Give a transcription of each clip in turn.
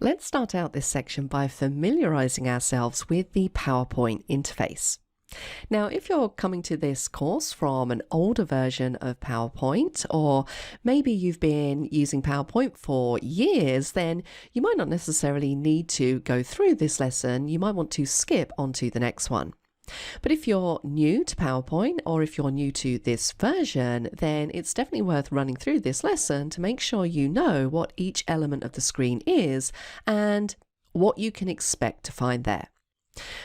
Let's start out this section by familiarizing ourselves with the PowerPoint interface. Now, if you're coming to this course from an older version of PowerPoint, or maybe you've been using PowerPoint for years, then you might not necessarily need to go through this lesson. You might want to skip onto the next one. But if you're new to PowerPoint, or if you're new to this version, then it's definitely worth running through this lesson to make sure you know what each element of the screen is and what you can expect to find there.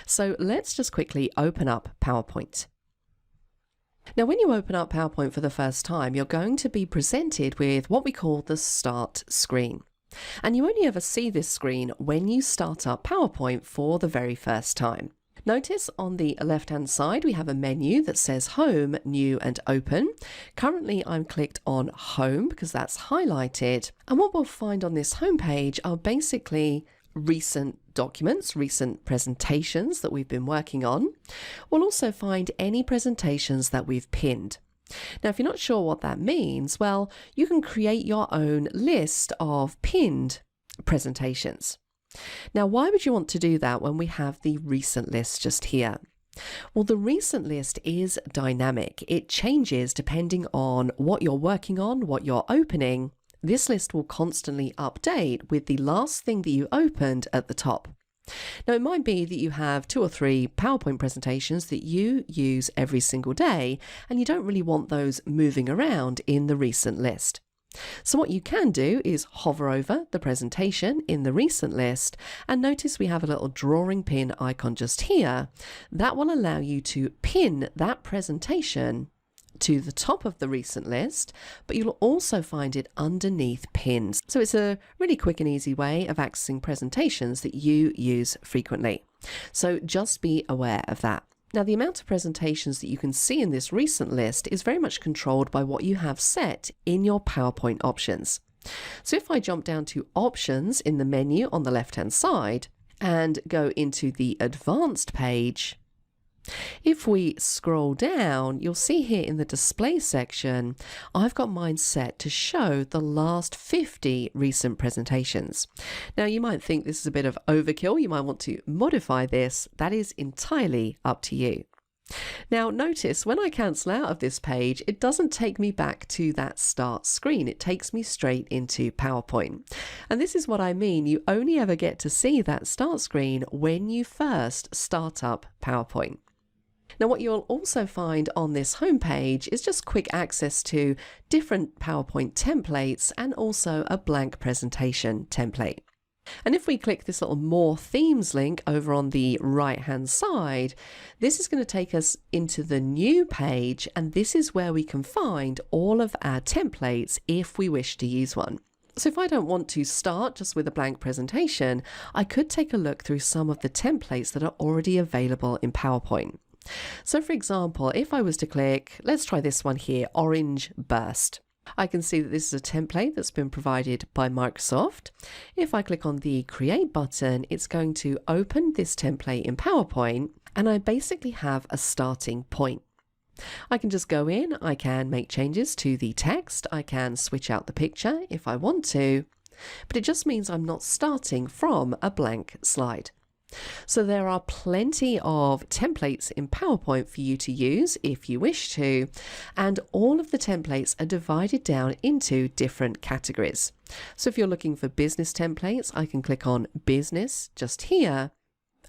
So let's just quickly open up PowerPoint. Now, when you open up PowerPoint for the first time, you're going to be presented with what we call the Start screen. And you only ever see this screen when you start up PowerPoint for the very first time. Notice on the left-hand side, we have a menu that says Home, New and Open. Currently, I'm clicked on Home because that's highlighted. And what we'll find on this home page are basically recent documents, recent presentations that we've been working on. We'll also find any presentations that we've pinned. Now, if you're not sure what that means, well, you can create your own list of pinned presentations. Now, why would you want to do that when we have the recent list just here? Well, the recent list is dynamic. It changes depending on what you're working on, what you're opening. This list will constantly update with the last thing that you opened at the top. Now, it might be that you have 2 or 3 PowerPoint presentations that you use every single day, and you don't really want those moving around in the recent list. So what you can do is hover over the presentation in the recent list, and notice we have a little drawing pin icon just here. That will allow you to pin that presentation to the top of the recent list, but you'll also find it underneath pins. So it's a really quick and easy way of accessing presentations that you use frequently. So just be aware of that. Now, the amount of presentations that you can see in this recent list is very much controlled by what you have set in your PowerPoint options. So if I jump down to Options in the menu on the left-hand side and go into the Advanced page, if we scroll down, you'll see here in the Display section, I've got mine set to show the last 50 recent presentations. Now, you might think this is a bit of overkill. You might want to modify this. That is entirely up to you. Now, notice when I cancel out of this page, it doesn't take me back to that Start screen. It takes me straight into PowerPoint. And this is what I mean. You only ever get to see that Start screen when you first start up PowerPoint. Now, what you'll also find on this homepage is just quick access to different PowerPoint templates and also a blank presentation template. And if we click this little More Themes link over on the right-hand side, this is going to take us into the new page, and this is where we can find all of our templates if we wish to use one. So if I don't want to start just with a blank presentation, I could take a look through some of the templates that are already available in PowerPoint. So for example, if I was to click, let's try this one here, Orange Burst. I can see that this is a template that's been provided by Microsoft. If I click on the Create button, it's going to open this template in PowerPoint, and I basically have a starting point. I can just go in, I can make changes to the text, I can switch out the picture if I want to, but it just means I'm not starting from a blank slide. So there are plenty of templates in PowerPoint for you to use if you wish to, and all of the templates are divided down into different categories. So if you're looking for business templates, I can click on Business just here,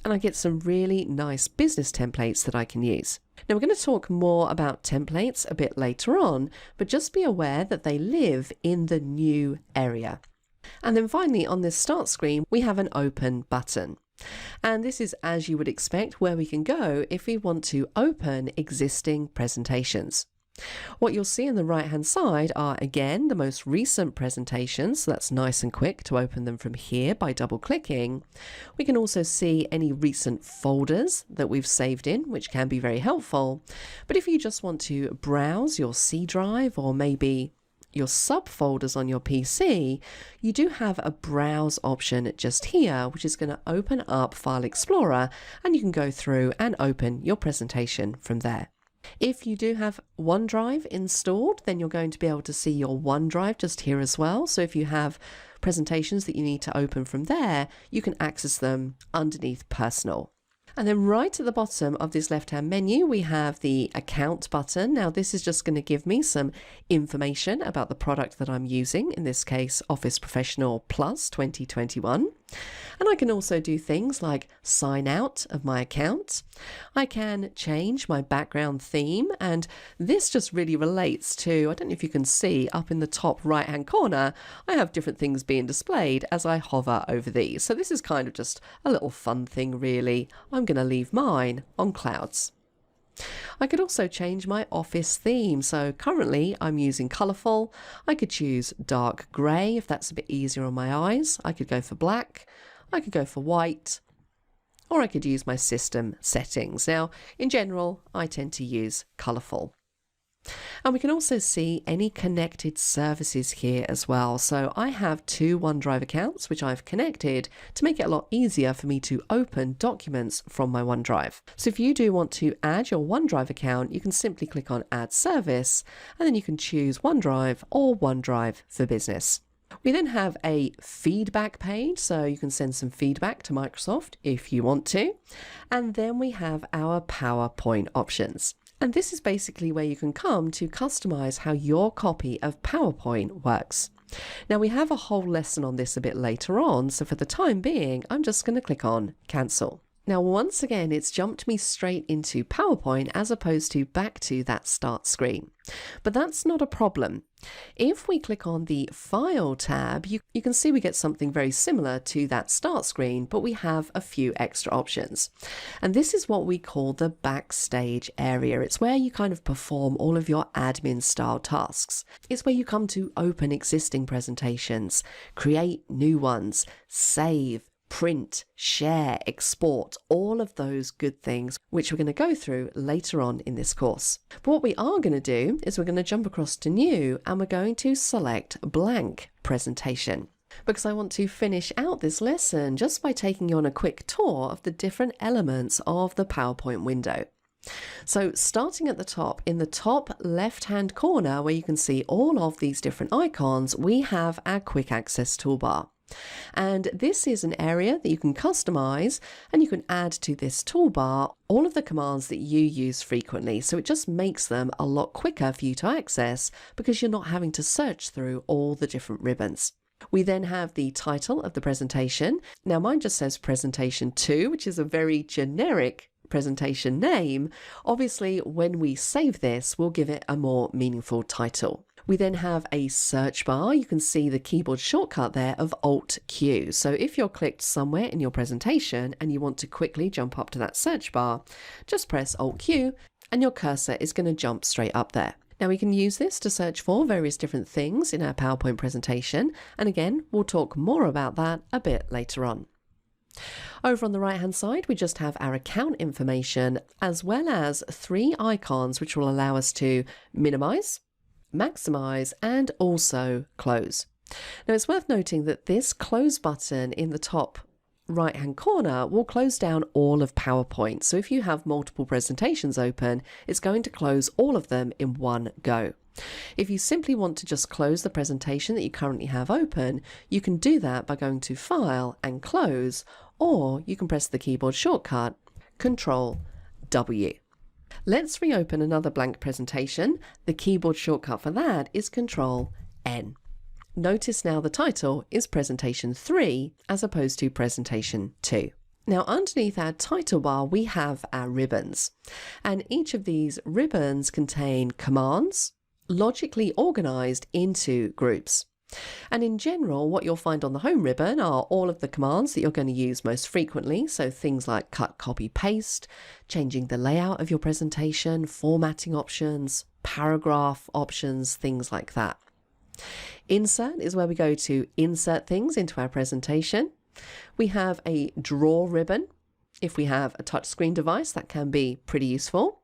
and I get some really nice business templates that I can use. Now, we're going to talk more about templates a bit later on, but just be aware that they live in the New area. And then finally, on this Start screen, we have an Open button. And this is, as you would expect, where we can go if we want to open existing presentations. What you'll see on the right hand side are, again, the most recent presentations. So that's nice and quick to open them from here by double clicking. We can also see any recent folders that we've saved in, which can be very helpful. But if you just want to browse your C drive or maybe your subfolders on your PC, you do have a browse option just here, which is going to open up File Explorer, and you can go through and open your presentation from there. If you do have OneDrive installed, then you're going to be able to see your OneDrive just here as well. So if you have presentations that you need to open from there, you can access them underneath Personal. And then right at the bottom of this left-hand menu, we have the Account button. Now, this is just going to give me some information about the product that I'm using, in this case, Office Professional Plus 2021. And I can also do things like sign out of my account. I can change my background theme, and this just really relates to, I don't know if you can see up in the top right-hand corner, I have different things being displayed as I hover over these. So this is kind of just a little fun thing, really. I'm going to leave mine on clouds. I could also change my office theme. So currently I'm using colourful. I could choose dark grey if that's a bit easier on my eyes. I could go for black. I could go for white. Or I could use my system settings. Now, in general, I tend to use colourful. And we can also see any connected services here as well. So I have 2 OneDrive accounts which I've connected to make it a lot easier for me to open documents from my OneDrive. So if you do want to add your OneDrive account, you can simply click on Add Service, and then you can choose OneDrive or OneDrive for Business. We then have a feedback page, so you can send some feedback to Microsoft if you want to. And then we have our PowerPoint options. And this is basically where you can come to customize how your copy of PowerPoint works. Now, we have a whole lesson on this a bit later on, so for the time being, I'm just going to click on Cancel. Now, once again, it's jumped me straight into PowerPoint as opposed to back to that start screen. But that's not a problem. If we click on the File tab, you can see we get something very similar to that start screen, but we have a few extra options. And this is what we call the backstage area. It's where you kind of perform all of your admin style tasks. It's where you come to open existing presentations, create new ones, save, print, share, export, all of those good things, which we're going to go through later on in this course. But what we are going to do is we're going to jump across to New, and we're going to select Blank Presentation, because I want to finish out this lesson just by taking you on a quick tour of the different elements of the PowerPoint window. So starting at the top, in the top left-hand corner where you can see all of these different icons, we have our Quick Access toolbar. And this is an area that you can customize, and you can add to this toolbar all of the commands that you use frequently. So it just makes them a lot quicker for you to access because you're not having to search through all the different ribbons. We then have the title of the presentation. Now mine just says Presentation 2, which is a very generic presentation name. Obviously, when we save this, we'll give it a more meaningful title. We then have a search bar. You can see the keyboard shortcut there of Alt-Q. So if you're clicked somewhere in your presentation and you want to quickly jump up to that search bar, just press Alt-Q and your cursor is going to jump straight up there. Now we can use this to search for various different things in our PowerPoint presentation. And again, we'll talk more about that a bit later on. Over on the right hand side, we just have our account information, as well as 3 icons which will allow us to minimize, maximize, and also close. Now it's worth noting that this close button in the top right hand corner will close down all of PowerPoint. So if you have multiple presentations open, it's going to close all of them in one go. If you simply want to just close the presentation that you currently have open, you can do that by going to File and Close, or you can press the keyboard shortcut Control-W. Let's reopen another blank presentation. The keyboard shortcut for that is Control-N. Notice now the title is Presentation 3 as opposed to Presentation 2. Now underneath our title bar we have our ribbons, and each of these ribbons contain commands logically organized into groups. And in general, what you'll find on the home ribbon are all of the commands that you're going to use most frequently. So things like cut, copy, paste, changing the layout of your presentation, formatting options, paragraph options, things like that. Insert is where we go to insert things into our presentation. We have a draw ribbon. If we have a touchscreen device, that can be pretty useful.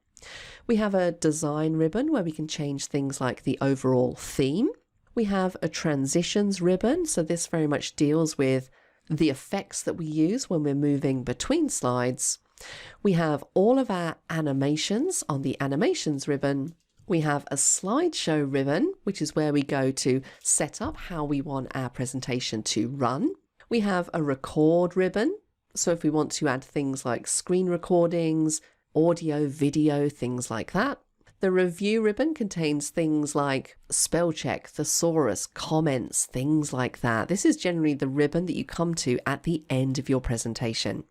We have a design ribbon where we can change things like the overall theme. We have a transitions ribbon, so this very much deals with the effects that we use when we're moving between slides. We have all of our animations on the animations ribbon, We have a slideshow ribbon, which is where we go to set up how we want our presentation to run. We have a record ribbon. So if we want to add things like screen recordings, audio, video, things like that. The review ribbon contains things like spell check, thesaurus, comments, things like that. This is generally the ribbon that you come to at the end of your presentation.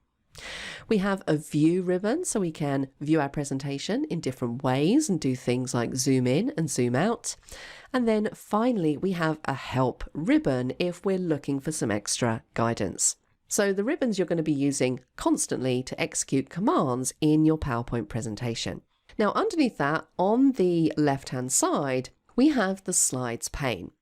We have a view ribbon, so we can view our presentation in different ways and do things like zoom in and zoom out. And then finally, we have a help ribbon if we're looking for some extra guidance. So the ribbons you're going to be using constantly to execute commands in your PowerPoint presentation. Now, underneath that, on the left-hand side, we have the slides pane.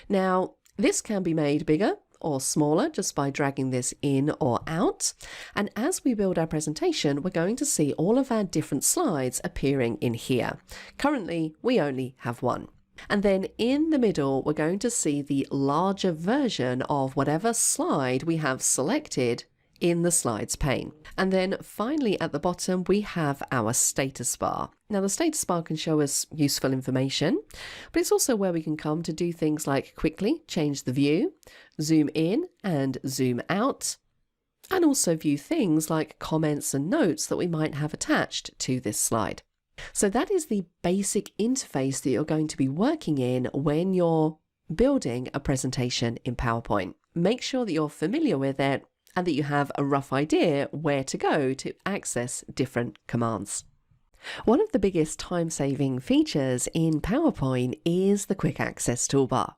Now, this can be made bigger or smaller just by dragging this in or out. And as we build our presentation, we're going to see all of our different slides appearing in here. Currently, we only have one. And then in the middle, we're going to see the larger version of whatever slide we have selected in the slides pane. And then finally at the bottom, we have our status bar. Now the status bar can show us useful information, but it's also where we can come to do things like quickly change the view, zoom in and zoom out, and also view things like comments and notes that we might have attached to this slide. So that is the basic interface that you're going to be working in when you're building a presentation in PowerPoint. Make sure that you're familiar with it and that you have a rough idea where to go to access different commands. One of the biggest time-saving features in PowerPoint is the Quick Access toolbar.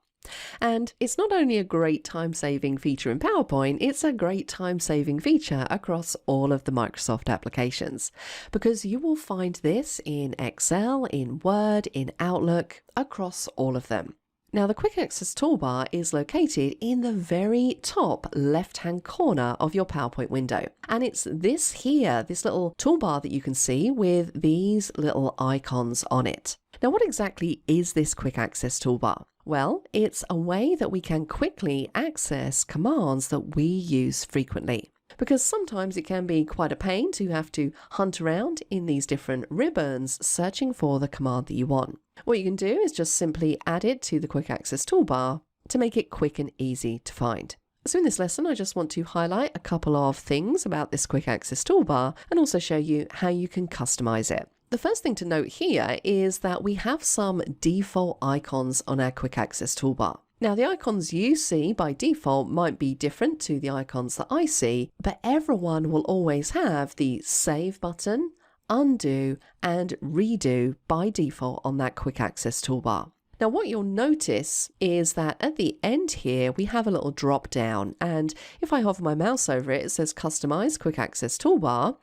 And it's not only a great time-saving feature in PowerPoint, it's a great time-saving feature across all of the Microsoft applications, because you will find this in Excel, in Word, in Outlook, across all of them. Now, the Quick Access toolbar is located in the very top left-hand corner of your PowerPoint window. And it's this here, this little toolbar that you can see with these little icons on it. Now, what exactly is this Quick Access toolbar? Well, it's a way that we can quickly access commands that we use frequently. Because sometimes it can be quite a pain to have to hunt around in these different ribbons searching for the command that you want. What you can do is just simply add it to the Quick Access toolbar to make it quick and easy to find. So in this lesson, I just want to highlight a couple of things about this Quick Access toolbar and also show you how you can customize it. The first thing to note here is that we have some default icons on our Quick Access toolbar. Now, the icons you see by default might be different to the icons that I see, but everyone will always have the Save button, Undo, and Redo by default on that Quick Access toolbar. Now, what you'll notice is that at the end here, we have a little drop down, and if I hover my mouse over it, it says Customize Quick Access Toolbar.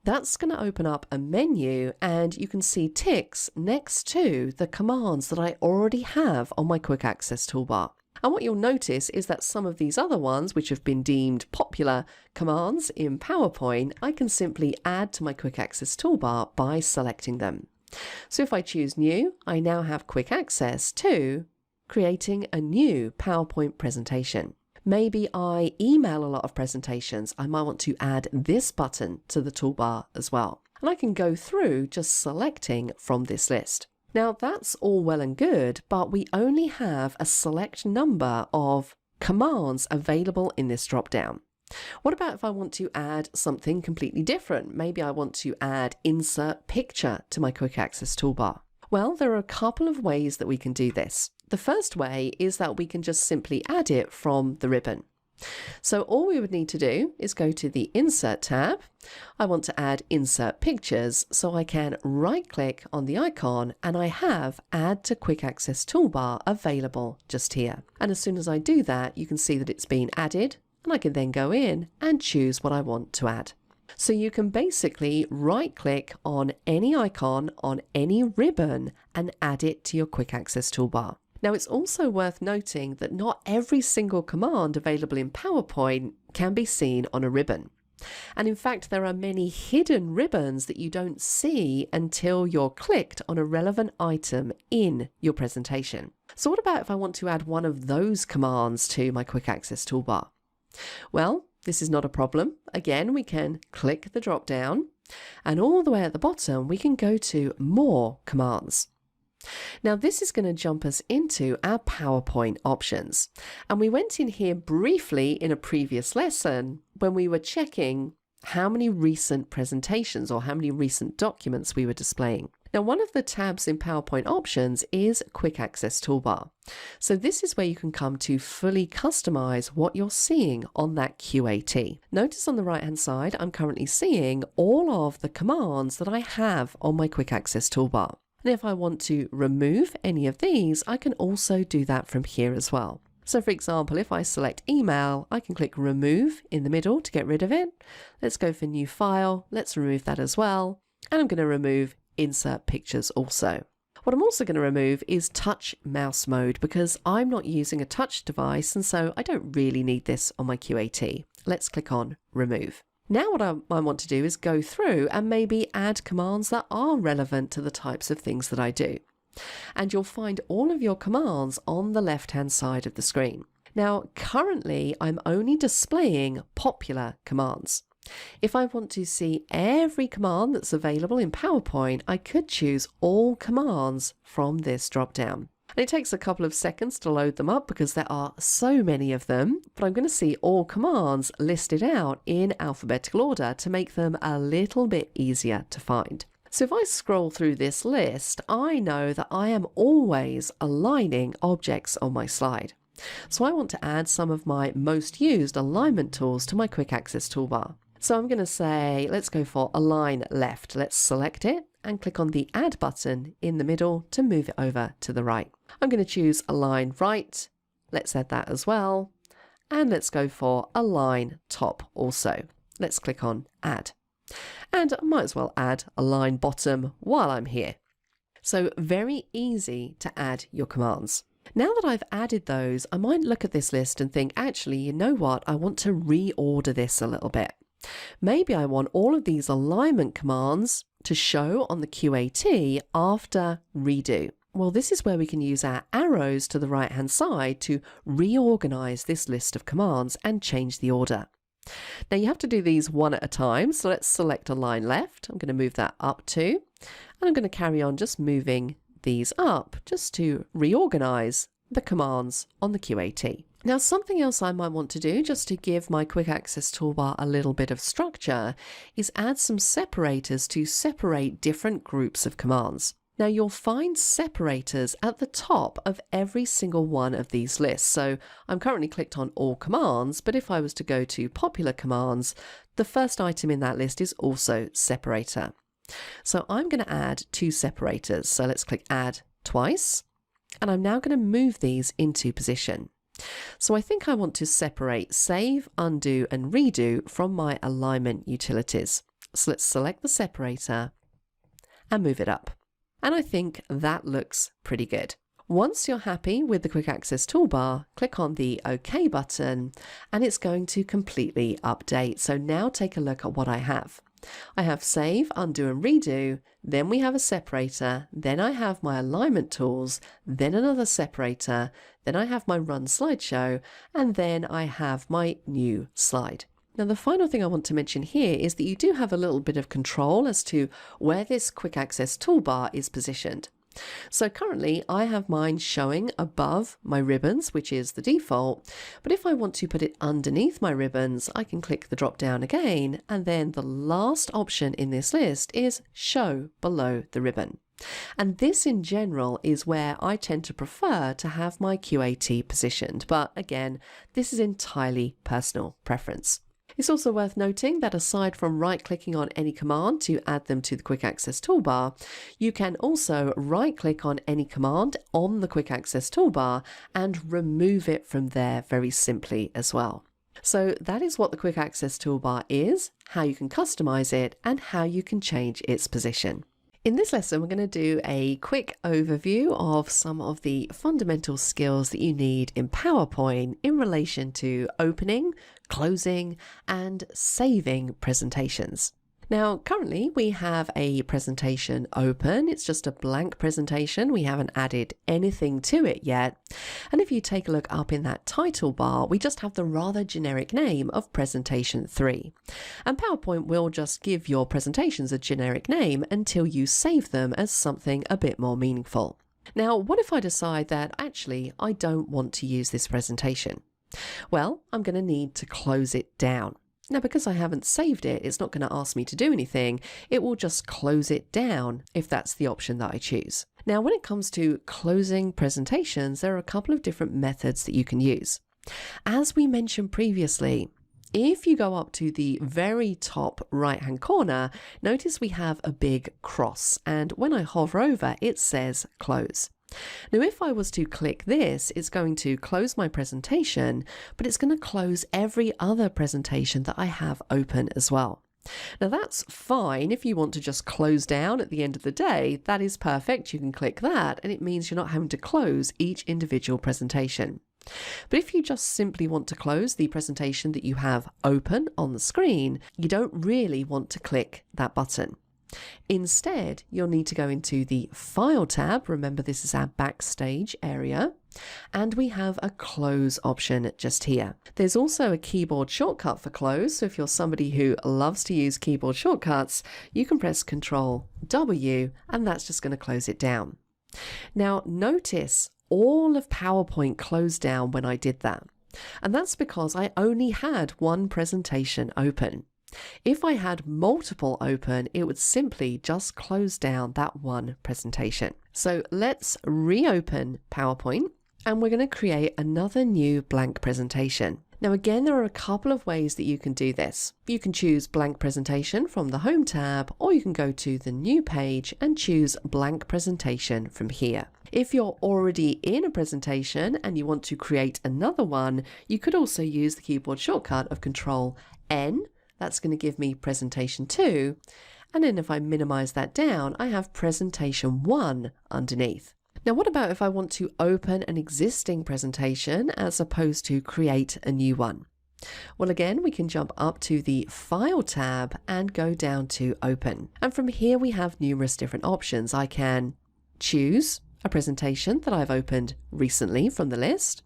That's going to open up a menu, and you can see ticks next to the commands that I already have on my Quick Access Toolbar. And what you'll notice is that some of these other ones, which have been deemed popular commands in PowerPoint, I can simply add to my Quick Access Toolbar by selecting them. So if I choose New, I now have quick access to creating a new PowerPoint presentation. Maybe I email a lot of presentations. I might want to add this button to the toolbar as well. And I can go through just selecting from this list. Now that's all well and good, but we only have a select number of commands available in this drop-down. What about if I want to add something completely different? Maybe I want to add Insert Picture to my Quick Access toolbar. Well, there are a couple of ways that we can do this. The first way is that we can just simply add it from the ribbon. So all we would need to do is go to the Insert tab. I want to add Insert Pictures, so I can right-click on the icon and I have Add to Quick Access Toolbar available just here. And as soon as I do that, you can see that it's been added, and I can then go in and choose what I want to add. So you can basically right-click on any icon on any ribbon and add it to your Quick Access toolbar. Now, it's also worth noting that not every single command available in PowerPoint can be seen on a ribbon. And in fact, there are many hidden ribbons that you don't see until you're clicked on a relevant item in your presentation. So what about if I want to add one of those commands to my Quick Access toolbar? Well, this is not a problem. Again, we can click the drop down, and all the way at the bottom, we can go to More Commands. Now this is going to jump us into our PowerPoint options. And we went in here briefly in a previous lesson when we were checking how many recent presentations or how many recent documents we were displaying. Now, one of the tabs in PowerPoint options is Quick Access Toolbar. So this is where you can come to fully customize what you're seeing on that QAT. Notice on the right-hand side, I'm currently seeing all of the commands that I have on my Quick Access Toolbar. And if I want to remove any of these, I can also do that from here as well. So for example, if I select email, I can click remove in the middle to get rid of it. Let's go for new file. Let's remove that as well. And I'm going to remove insert pictures also. What I'm also going to remove is touch mouse mode because I'm not using a touch device and so I don't really need this on my QAT. Let's click on remove. Now what I want to do is go through and maybe add commands that are relevant to the types of things that I do. And you'll find all of your commands on the left-hand side of the screen. Now, currently, I'm only displaying popular commands. If I want to see every command that's available in PowerPoint, I could choose all commands from this drop-down. And it takes a couple of seconds to load them up because there are so many of them, but I'm going to see all commands listed out in alphabetical order to make them a little bit easier to find. So if I scroll through this list, I know that I am always aligning objects on my slide. So I want to add some of my most used alignment tools to my Quick Access Toolbar. So I'm going to say, let's go for align left. Let's select it and click on the add button in the middle to move it over to the right. I'm going to choose align right. Let's add that as well. And let's go for align top also. Let's click on add. And I might as well add align bottom while I'm here. So very easy to add your commands. Now that I've added those, I might look at this list and think, actually, you know what? I want to reorder this a little bit. Maybe I want all of these alignment commands to show on the QAT after redo. Well, this is where we can use our arrows to the right-hand side to reorganize this list of commands and change the order. Now you have to do these one at a time. So let's select align left. I'm going to move that up to, and I'm going to carry on just moving these up just to reorganize the commands on the QAT. Now, something else I might want to do just to give my Quick Access Toolbar a little bit of structure is add some separators to separate different groups of commands. Now, you'll find separators at the top of every single one of these lists. So I'm currently clicked on all commands, but if I was to go to popular commands, the first item in that list is also separator. So I'm going to add two separators. So let's click add twice, and I'm now going to move these into position. So I think I want to separate save, undo, and redo from my alignment utilities. So let's select the separator and move it up. And I think that looks pretty good. Once you're happy with the Quick Access Toolbar, click on the OK button and it's going to completely update. So now take a look at what I have. I have save, undo and redo, then we have a separator, then I have my alignment tools, then another separator, then I have my run slideshow, and then I have my new slide. Now the final thing I want to mention here is that you do have a little bit of control as to where this Quick Access Toolbar is positioned. So currently I have mine showing above my ribbons, which is the default, but if I want to put it underneath my ribbons, I can click the drop down again, and then the last option in this list is show below the ribbon. And this in general is where I tend to prefer to have my QAT positioned, but again, this is entirely personal preference. It's also worth noting that aside from right-clicking on any command to add them to the Quick Access Toolbar, you can also right-click on any command on the Quick Access Toolbar and remove it from there very simply as well. So that is what the Quick Access Toolbar is, how you can customize it, and how you can change its position. In this lesson, we're going to do a quick overview of some of the fundamental skills that you need in PowerPoint in relation to opening, closing, and saving presentations. Now, currently we have a presentation open. It's just a blank presentation. We haven't added anything to it yet. And if you take a look up in that title bar, we just have the rather generic name of Presentation 3. And PowerPoint will just give your presentations a generic name until you save them as something a bit more meaningful. Now, what if I decide that actually I don't want to use this presentation? Well, I'm going to need to close it down. Now, because I haven't saved it, it's not going to ask me to do anything. It will just close it down if that's the option that I choose. Now, when it comes to closing presentations, there are a couple of different methods that you can use. As we mentioned previously, if you go up to the very top right-hand corner, notice we have a big cross, and when I hover over, it says close. Now, if I was to click this, it's going to close my presentation, but it's going to close every other presentation that I have open as well. Now, that's fine if you want to just close down at the end of the day. That is perfect. You can click that, and it means you're not having to close each individual presentation. But if you just simply want to close the presentation that you have open on the screen, you don't really want to click that button. Instead, you'll need to go into the File tab. Remember, this is our backstage area, and we have a close option just here. There's also a keyboard shortcut for close, so if you're somebody who loves to use keyboard shortcuts, you can press Control W, and that's just going to close it down. Now, notice all of PowerPoint closed down when I did that, and that's because I only had one presentation open. If I had multiple open, it would simply just close down that one presentation. So let's reopen PowerPoint, and we're going to create another new blank presentation. Now again, there are a couple of ways that you can do this. You can choose blank presentation from the Home tab, or you can go to the New page and choose blank presentation from here. If you're already in a presentation and you want to create another one, you could also use the keyboard shortcut of Control N. That's going to give me presentation 2. And then if I minimize that down, I have presentation 1 underneath. Now, what about if I want to open an existing presentation as opposed to create a new one? Well, again, we can jump up to the File tab and go down to Open. And from here, we have numerous different options. I can choose a presentation that I've opened recently from the list.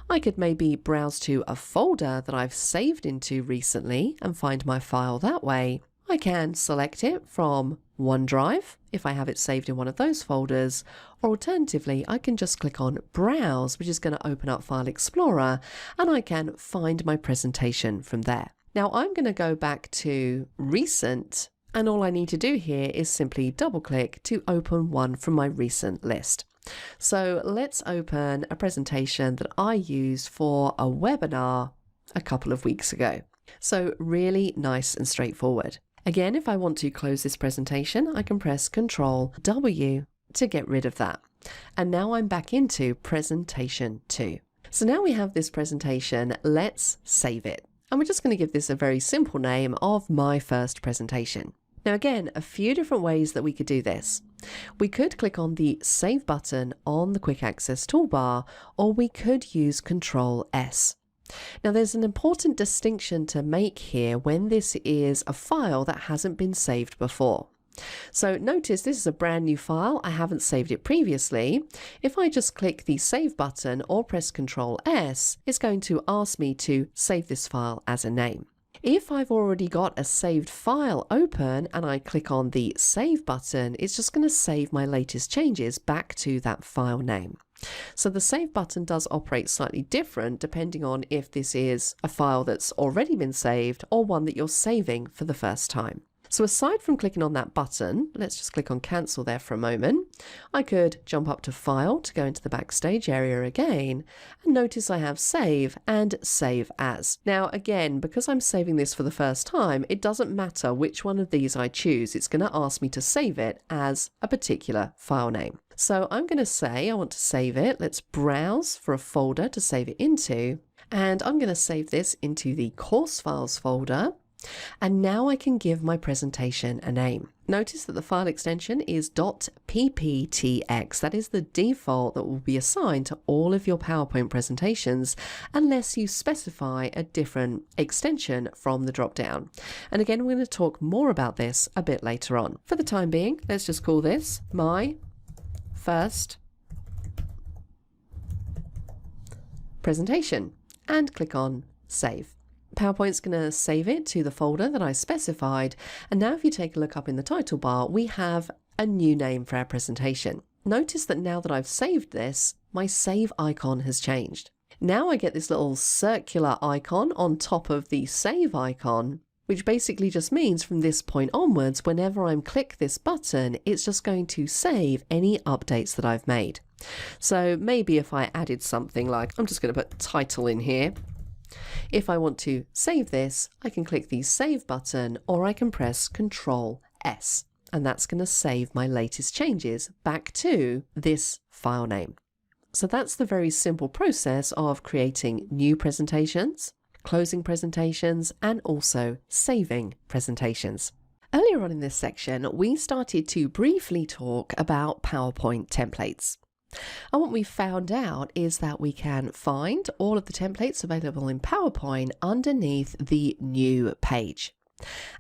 I could maybe browse to a folder that I've saved into recently and find my file that way. I can select it from OneDrive if I have it saved in one of those folders, or alternatively I can just click on Browse, which is going to open up File Explorer, and I can find my presentation from there. Now I'm going to go back to Recent, and all I need to do here is simply double click to open one from my recent list. So let's open a presentation that I used for a webinar a couple of weeks ago. So really nice and straightforward. Again, if I want to close this presentation, I can press Control W to get rid of that. And now I'm back into presentation 2. So now we have this presentation, let's save it. And we're just going to give this a very simple name of My First Presentation. Now again, a few different ways that we could do this. We could click on the Save button on the Quick Access toolbar, or we could use Control S. Now there's an important distinction to make here when this is a file that hasn't been saved before. So notice this is a brand new file, I haven't saved it previously. If I just click the Save button or press Control S, it's going to ask me to save this file as a name. If I've already got a saved file open and I click on the Save button, it's just going to save my latest changes back to that file name. So the Save button does operate slightly different depending on if this is a file that's already been saved or one that you're saving for the first time. So aside from clicking on that button, let's just click on Cancel there for a moment. I could jump up to File to go into the Backstage area again, and notice I have Save and Save As. Now again, because I'm saving this for the first time, it doesn't matter which one of these I choose. It's going to ask me to save it as a particular file name. So I'm going to say I want to save it. Let's browse for a folder to save it into, and I'm going to save this into the Course Files folder. And now I can give my presentation a name. Notice that the file extension is .pptx. That is the default that will be assigned to all of your PowerPoint presentations unless you specify a different extension from the drop-down. And again, we're going to talk more about this a bit later on. For the time being, let's just call this My First Presentation and click on Save. PowerPoint's going to save it to the folder that I specified, and now if you take a look up in the title bar, we have a new name for our presentation. notice that now that I've saved this, my save icon has changed. Now I get this little circular icon on top of the save icon, which basically just means from this point onwards, whenever I click this button, it's just going to save any updates that I've made. So maybe if I added something like, I'm just going to put title in here. If I want to save this, I can click the save button, or I can press Control S, and that's going to save my latest changes back to this file name. So that's the very simple process of creating new presentations, closing presentations, and also saving presentations. Earlier on in this section, we started to briefly talk about PowerPoint templates. And what we found out is that we can find all of the templates available in PowerPoint underneath the new page.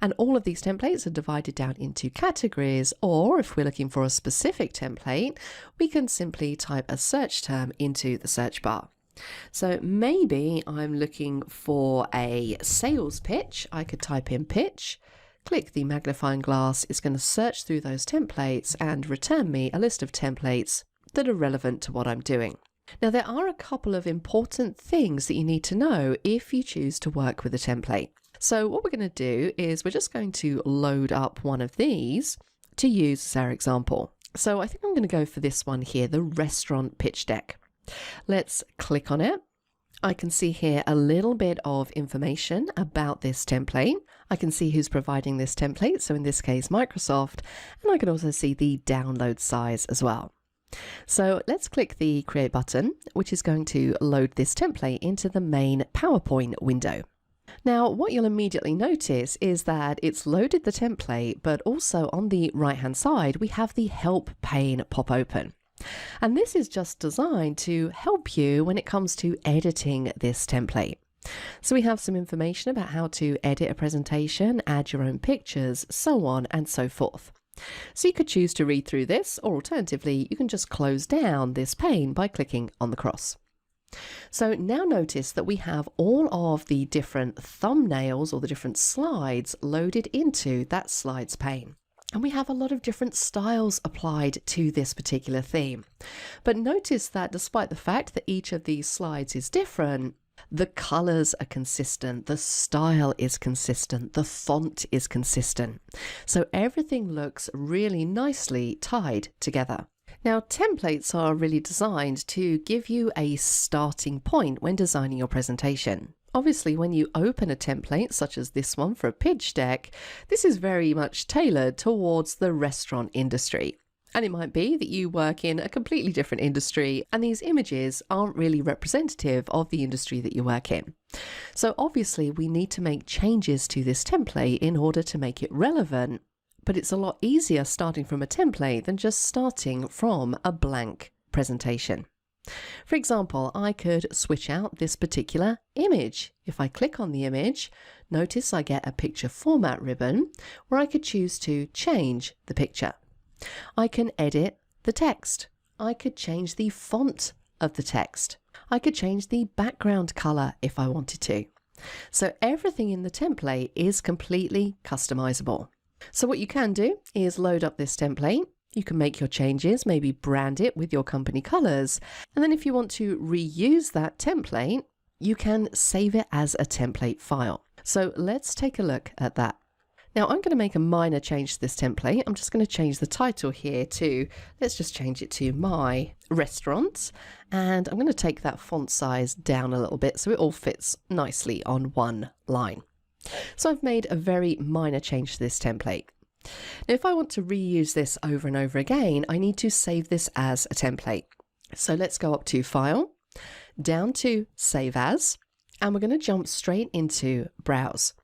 And all of these templates are divided down into categories, or if we're looking for a specific template, we can simply type a search term into the search bar. So maybe I'm looking for a sales pitch. I could type in pitch, click the magnifying glass. It's going to search through those templates and return me a list of templates that are relevant to what I'm doing. Now, there are a couple of important things that you need to know if you choose to work with a template. So what we're going to do is we're just going to load up one of these to use as our example. So I think I'm going to go for this one here, the restaurant pitch deck. Let's click on it. I can see here a little bit of information about this template. I can see who's providing this template, so in this case Microsoft, and I can also see the download size as well. So let's click the Create button, which is going to load this template into the main PowerPoint window. Now, what you'll immediately notice is that it's loaded the template, but also on the right-hand side, we have the Help pane pop open. And this is just designed to help you when it comes to editing this template. So we have some information about how to edit a presentation, add your own pictures, so on and so forth. So you could choose to read through this, or alternatively, you can just close down this pane by clicking on the cross. So now notice that we have all of the different thumbnails or the different slides loaded into that slides pane. And we have a lot of different styles applied to this particular theme. But notice that despite the fact that each of these slides is different, the colors are consistent, the style is consistent, the font is consistent. So everything looks really nicely tied together. Now, templates are really designed to give you a starting point when designing your presentation. Obviously, when you open a template, such as this one for a pitch deck, this is very much tailored towards the restaurant industry. And it might be that you work in a completely different industry and these images aren't really representative of the industry that you work in. So obviously, we need to make changes to this template in order to make it relevant, but it's a lot easier starting from a template than just starting from a blank presentation. For example, I could switch out this particular image. If I click on the image, notice I get a picture format ribbon where I could choose to change the picture. I can edit the text. I could change the font of the text. I could change the background color if I wanted to. So everything in the template is completely customizable. So what you can do is load up this template. You can make your changes, maybe brand it with your company colors. And then if you want to reuse that template, you can save it as a template file. So let's take a look at that. Now I'm going to make a minor change to this template. I'm just going to change the title here to, let's just change it to My Restaurant. And I'm going to take that font size down a little bit so it all fits nicely on one line. So I've made a very minor change to this template. Now, if I want to reuse this over and over again, I need to save this as a template. So let's go up to File, down to Save As, and we're going to jump straight into Browse.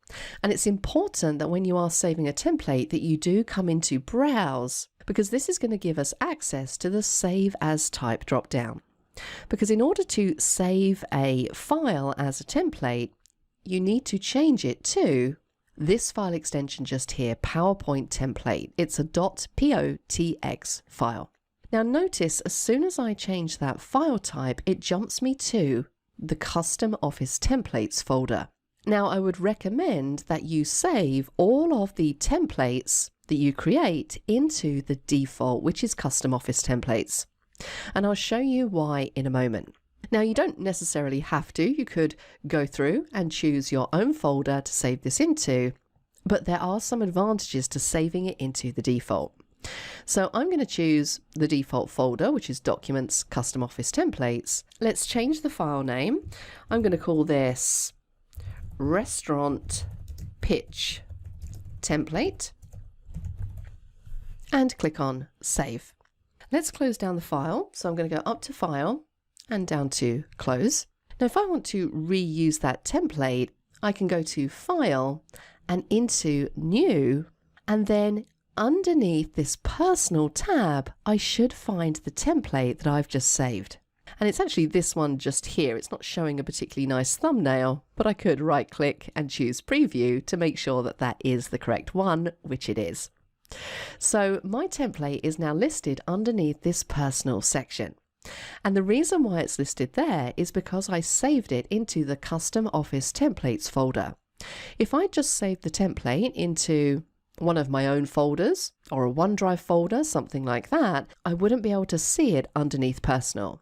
And it's important that when you are saving a template that you do come into Browse, because this is going to give us access to the Save As type drop-down. Because in order to save a file as a template, you need to change it to this file extension just here, PowerPoint template. It's a .potx file. Now notice as soon as I change that file type, it jumps me to the Custom Office Templates folder. Now I would recommend that you save all of the templates that that you create into the default, which is custom office templates. And I'll show you why in a moment. Now, you don't necessarily have to. You could go through and choose your own folder to save this into, but there are some advantages to saving it into the default. So I'm going to choose the default folder, which is Documents, Custom Office Templates. Let's change the file name. I'm going to call this Restaurant Pitch Template and click on Save. Let's close down the file. So I'm going to go up to File and down to Close. Now, if I want to reuse that template, I can go to File and into New, and then underneath this Personal tab, I should find the template that I've just saved. And it's actually this one just here. It's not showing a particularly nice thumbnail, but I could right click and choose Preview to make sure that that is the correct one, which it is. So my template is now listed underneath this Personal section. And the reason why it's listed there is because I saved it into the Custom Office Templates folder. If I just saved the template into one of my own folders or a OneDrive folder, something like that, I wouldn't be able to see it underneath Personal.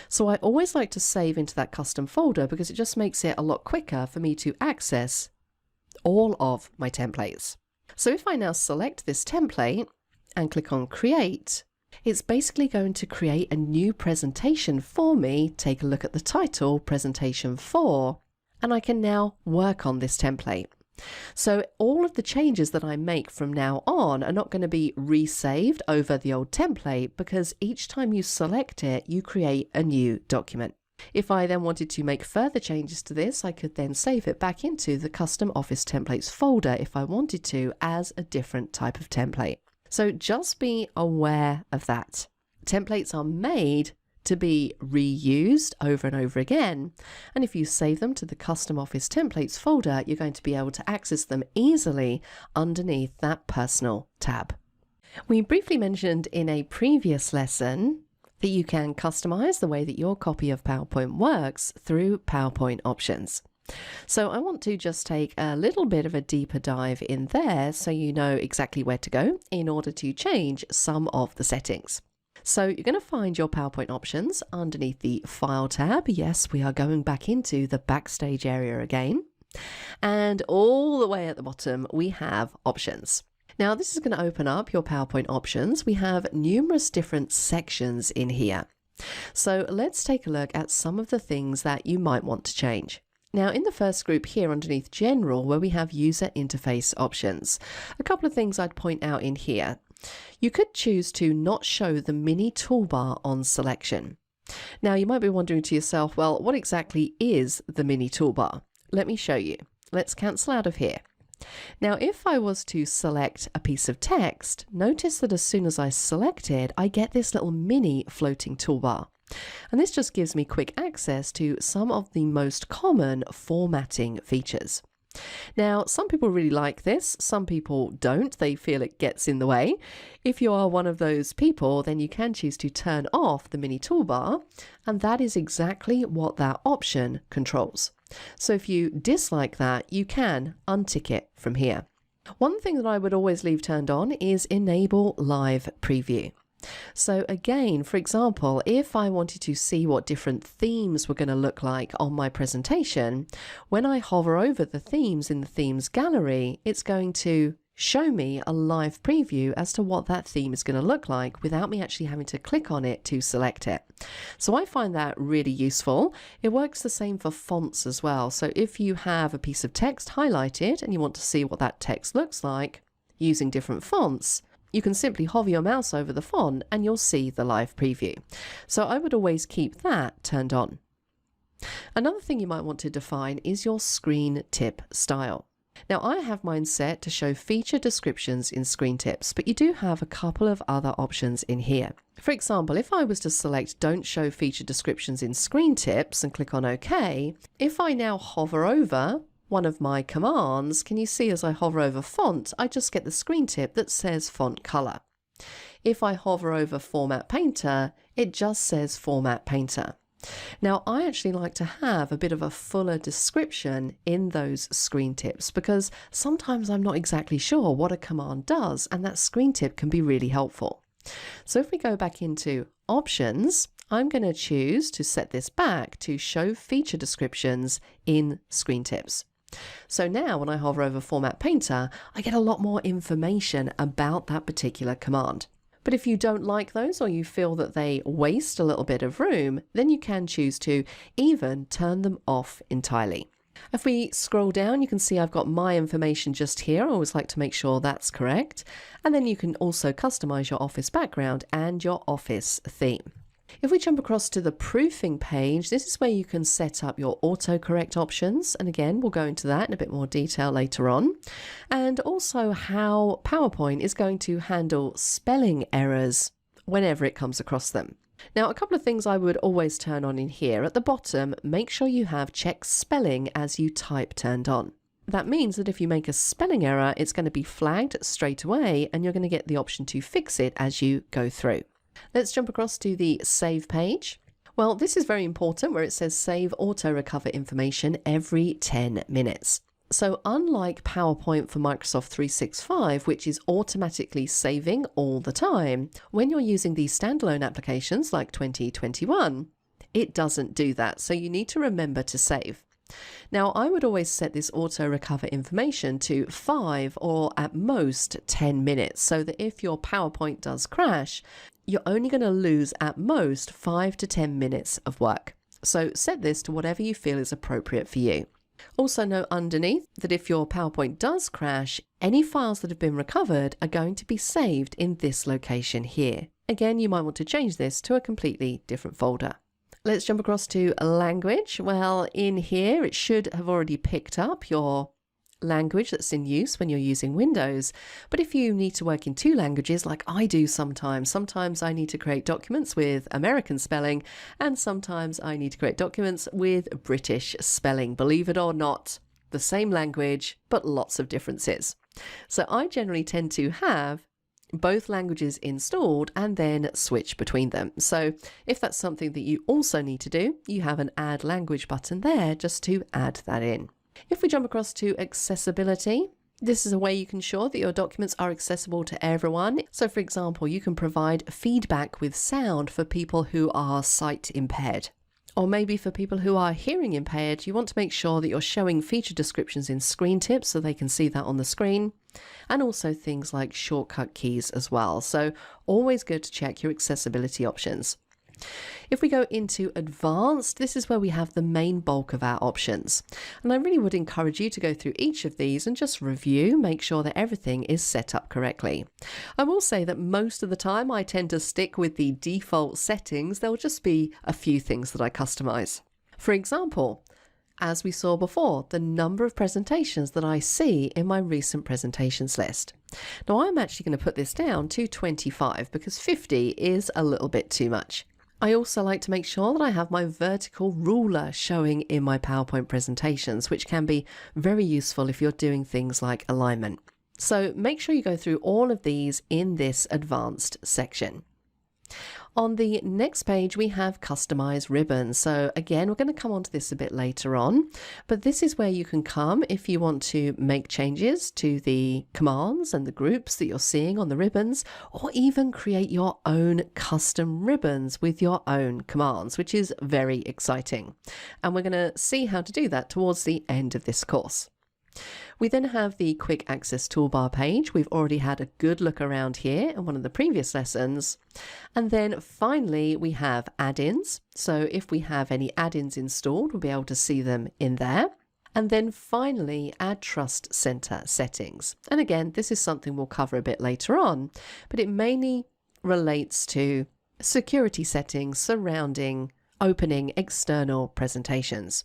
So I always like to save into that custom folder because it just makes it a lot quicker for me to access all of my templates. So if I now select this template and click on Create, it's basically going to create a new presentation for me. Take a look at the title, Presentation 4, and I can now work on this template. So all of the changes that I make from now on are not going to be resaved over the old template, because each time you select it, you create a new document. If I then wanted to make further changes to this, I could then save it back into the Custom Office Templates folder if I wanted to, as a different type of template. So just be aware of that. Templates are made to be reused over and over again. And if you save them to the Custom Office Templates folder, you're going to be able to access them easily underneath that Personal tab. We briefly mentioned in a previous lesson that you can customize the way that your copy of PowerPoint works through PowerPoint options. So I want to just take a little bit of a deeper dive in there so you know exactly where to go in order to change some of the settings. So you're going to find your PowerPoint options underneath the File tab. Yes, we are going back into the Backstage area again. And all the way at the bottom, we have Options. Now, this is going to open up your PowerPoint options. We have numerous different sections in here. So let's take a look at some of the things that you might want to change. Now, in the first group here underneath General, where we have User Interface Options, a couple of things I'd point out in here. You could choose to not show the mini toolbar on selection. Now, you might be wondering to yourself, well, what exactly is the mini toolbar? Let me show you. Let's cancel out of here. Now, if I was to select a piece of text, notice that as soon as I select it, I get this little mini floating toolbar. And this just gives me quick access to some of the most common formatting features. Now, some people really like this, some people don't. They feel it gets in the way. If you are one of those people, then you can choose to turn off the mini toolbar, and that is exactly what that option controls. So if you dislike that, you can untick it from here. One thing that I would always leave turned on is Enable Live Preview. So again, for example, if I wanted to see what different themes were going to look like on my presentation, when I hover over the themes in the themes gallery, it's going to show me a live preview as to what that theme is going to look like without me actually having to click on it to select it. So I find that really useful. It works the same for fonts as well. So if you have a piece of text highlighted and you want to see what that text looks like using different fonts, you can simply hover your mouse over the font and you'll see the live preview. So I would always keep that turned on. Another thing you might want to define is your screen tip style. Now, I have mine set to show feature descriptions in screen tips, but you do have a couple of other options in here. For example, if I was to select Don't Show Feature Descriptions in Screen Tips and click on OK, if I now hover over one of my commands, can you see as I hover over font, I just get the screen tip that says font color. If I hover over Format Painter, it just says Format Painter. Now, I actually like to have a bit of a fuller description in those screen tips because sometimes I'm not exactly sure what a command does, and that screen tip can be really helpful. So if we go back into Options, I'm going to choose to set this back to show feature descriptions in screen tips. So now when I hover over Format Painter, I get a lot more information about that particular command. But if you don't like those or you feel that they waste a little bit of room, then you can choose to even turn them off entirely. If we scroll down, you can see I've got my information just here. I always like to make sure that's correct. And then you can also customize your office background and your office theme. If we jump across to the proofing page, this is where you can set up your autocorrect options. And again, we'll go into that in a bit more detail later on. And also how PowerPoint is going to handle spelling errors whenever it comes across them. Now, a couple of things I would always turn on in here. At the bottom, make sure you have check spelling as you type turned on. That means that if you make a spelling error, it's going to be flagged straight away and you're going to get the option to fix it as you go through. Let's jump across to the Save page. Well, this is very important where it says Save Auto Recover Information every 10 minutes. So unlike PowerPoint for Microsoft 365, which is automatically saving all the time, when you're using these standalone applications like 2021, it doesn't do that. So you need to remember to save. Now, I would always set this auto recover information to 5 or at most 10 minutes so that if your PowerPoint does crash, you're only going to lose at most 5 to 10 minutes of work. So set this to whatever you feel is appropriate for you. Also note underneath that if your PowerPoint does crash, any files that have been recovered are going to be saved in this location here. Again, you might want to change this to a completely different folder. Let's jump across to language. Well, in here, it should have already picked up your language that's in use when you're using Windows. But if you need to work in two languages, like I do sometimes I need to create documents with American spelling, and sometimes I need to create documents with British spelling. Believe it or not, the same language, but lots of differences. So I generally tend to have both languages installed and then switch between them. So if that's something that you also need to do, you have an Add Language button there just to add that in. If we jump across to accessibility, this is a way you can ensure that your documents are accessible to everyone. So for example, you can provide feedback with sound for people who are sight impaired. Or maybe for people who are hearing impaired, you want to make sure that you're showing feature descriptions in screen tips so they can see that on the screen. And also things like shortcut keys as well. So always good to check your accessibility options. If we go into advanced, this is where we have the main bulk of our options. And I really would encourage you to go through each of these and just review, make sure that everything is set up correctly. I will say that most of the time I tend to stick with the default settings. There'll just be a few things that I customize. For example, as we saw before, the number of presentations that I see in my recent presentations list. Now I'm actually going to put this down to 25 because 50 is a little bit too much. I also like to make sure that I have my vertical ruler showing in my PowerPoint presentations, which can be very useful if you're doing things like alignment. So make sure you go through all of these in this advanced section. On the next page, we have customize ribbons. So again, we're going to come onto this a bit later on, but this is where you can come if you want to make changes to the commands and the groups that you're seeing on the ribbons, or even create your own custom ribbons with your own commands, which is very exciting. And we're going to see how to do that towards the end of this course. We then have the quick access toolbar page. We've already had a good look around here in one of the previous lessons. And then finally, we have add-ins. So if we have any add-ins installed, we'll be able to see them in there. And then finally, add Trust Center settings. And again, this is something we'll cover a bit later on, but it mainly relates to security settings surrounding opening external presentations.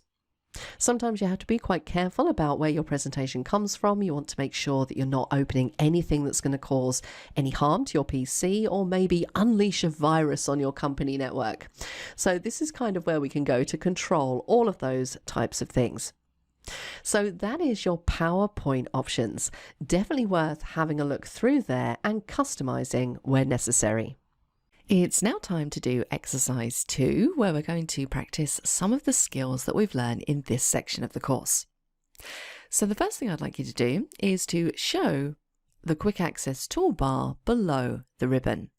Sometimes you have to be quite careful about where your presentation comes from. You want to make sure that you're not opening anything that's going to cause any harm to your PC or maybe unleash a virus on your company network. So this is kind of where we can go to control all of those types of things. So that is your PowerPoint options. Definitely worth having a look through there and customizing where necessary. It's now time to do exercise 2, where we're going to practice some of the skills that we've learned in this section of the course. So the first thing I'd like you to do is to show the quick access toolbar below the ribbon.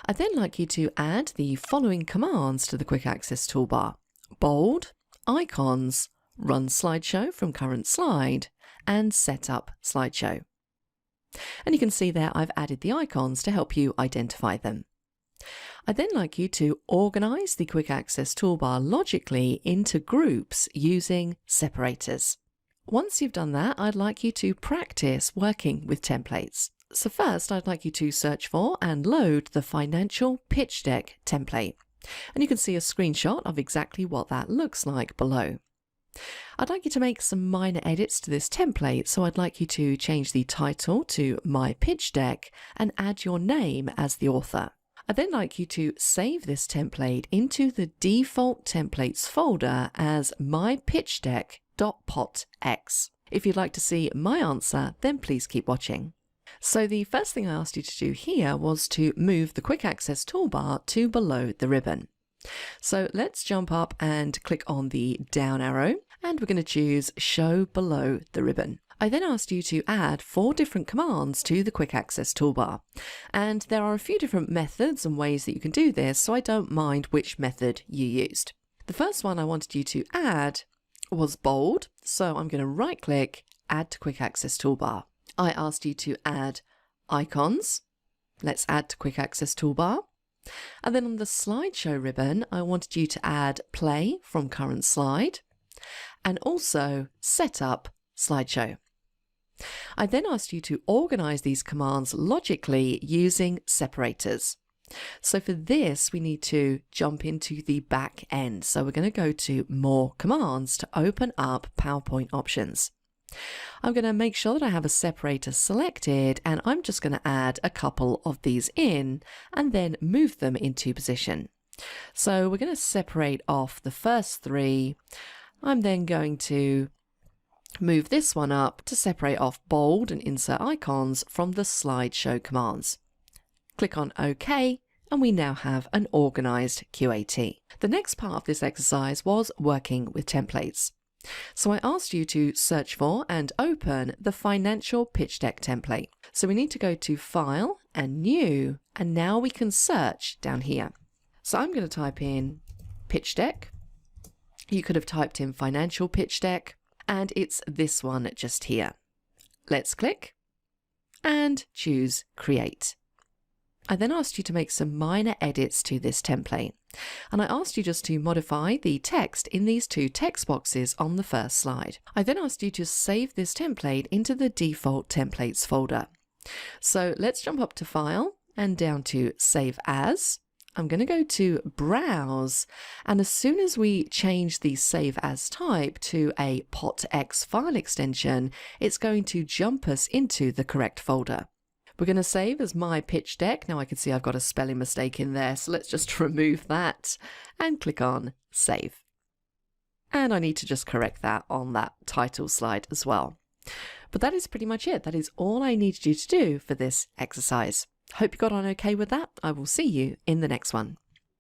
I'd then like you to add the following commands to the quick access toolbar: bold, icons, run slideshow from current slide, and set up slideshow. And you can see there I've added the icons to help you identify them. I'd then like you to organize the quick access toolbar logically into groups using separators. Once you've done that, I'd like you to practice working with templates. So first, I'd like you to search for and load the financial pitch deck template. And you can see a screenshot of exactly what that looks like below. I'd like you to make some minor edits to this template, so I'd like you to change the title to My Pitch Deck and add your name as the author. I'd then like you to save this template into the default templates folder as mypitchdeck.potx. If you'd like to see my answer, then please keep watching. So the first thing I asked you to do here was to move the quick access toolbar to below the ribbon. So let's jump up and click on the down arrow, and we're going to choose Show Below the Ribbon. I then asked you to add 4 different commands to the quick access toolbar. And there are a few different methods and ways that you can do this, so I don't mind which method you used. The first one I wanted you to add was bold, so I'm going to right click, Add to Quick Access Toolbar. I asked you to add icons. Let's add to Quick Access Toolbar. And then on the slideshow ribbon, I wanted you to add play from current slide and also set up slideshow. I then asked you to organize these commands logically using separators. So for this, we need to jump into the back end. So we're going to go to More Commands to open up PowerPoint options. I'm going to make sure that I have a separator selected, and I'm just going to add a couple of these in and then move them into position. So we're going to separate off the first 3. I'm then going to move this one up to separate off bold and insert icons from the slideshow commands. Click on OK, and we now have an organized QAT. The next part of this exercise was working with templates. So I asked you to search for and open the financial pitch deck template. So we need to go to File and New, and now we can search down here. So I'm going to type in pitch deck. You could have typed in financial pitch deck, and it's this one just here. Let's click and choose Create. I then asked you to make some minor edits to this template, and I asked you just to modify the text in these 2 text boxes on the first slide. I then asked you to save this template into the default templates folder. So let's jump up to File and down to Save As. I'm going to go to Browse, and as soon as we change the Save As type to a potx file extension, it's going to jump us into the correct folder. We're going to save as My Pitch Deck. Now I can see I've got a spelling mistake in there, so let's just remove that and click on Save. And I need to just correct that on that title slide as well. But that is pretty much it. That is all I needed you to do for this exercise. Hope you got on okay with that. I will see you in the next one.